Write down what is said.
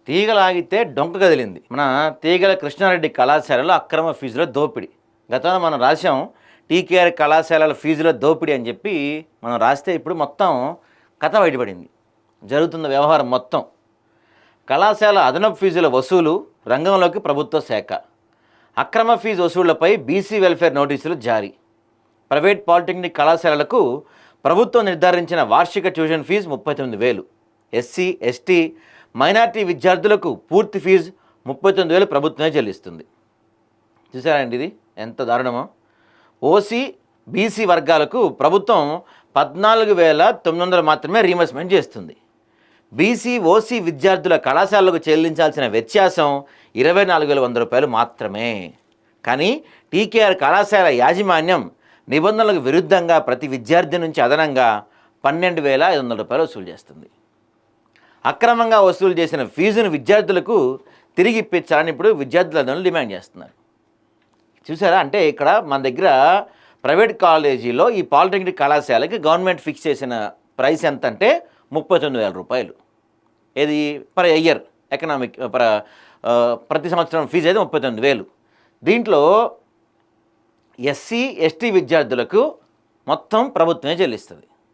తీగలాగితే డొంక కదిలింది. మన తీగల కృష్ణారెడ్డి కళాశాలలో అక్రమ ఫీజుల దోపిడీ. గతంలో మనం రాసాం టీకేఆర్ కళాశాలల ఫీజుల దోపిడీ అని చెప్పి మనం రాస్తే ఇప్పుడు మొత్తం కథ బయటపడింది. జరుగుతున్న వ్యవహారం మొత్తం. కళాశాల అదనపు ఫీజుల వసూలు రంగంలోకి ప్రభుత్వ శాఖ. అక్రమ ఫీజు వసూళ్లపై బీసీ వెల్ఫేర్ నోటీసులు జారీ. ప్రైవేట్ పాలిటెక్నిక్ కళాశాలలకు ప్రభుత్వం నిర్ధారించిన వార్షిక tuition fee 39,000. SC ST minority విద్యార్థులకు పూర్తి ఫీజు 39,000 ప్రభుత్వమే చెల్లిస్తుంది. చూసారండి ఇది ఎంత దారుణమో. ఓసీ బీసీ వర్గాలకు ప్రభుత్వం 14,900 మాత్రమే రీయింబర్స్మెంట్ చేస్తుంది. బీసీ ఓసీ విద్యార్థుల కళాశాలకు చెల్లించాల్సిన వ్యత్యాసం 24,100 రూపాయలు మాత్రమే. కానీ టీకేఆర్ కళాశాల యాజమాన్యం నిబంధనలకు విరుద్ధంగా ప్రతి విద్యార్థి నుంచి అదనంగా 12,500 రూపాయలు వసూలు చేస్తుంది. అక్రమంగా వసూలు చేసిన ఫీజును విద్యార్థులకు తిరిగి ఇప్పించాలని ఇప్పుడు విద్యార్థులందరూ డిమాండ్ చేస్తున్నారు. చూసారా, అంటే ఇక్కడ మన దగ్గర ప్రైవేట్ కాలేజీలో ఈ పాలిటెక్నిక్ కళాశాలకి గవర్నమెంట్ ఫిక్స్ చేసిన ప్రైస్ ఎంత అంటే 39,000 రూపాయలు. ఏది పర్ ఇయర్ ఎకనామిక్ ప్రతి సంవత్సరం ఫీజు అయితే 39,000. దీంట్లో ఎస్సీ ఎస్టీ విద్యార్థులకు మొత్తం ప్రభుత్వమే చెల్లిస్తుంది.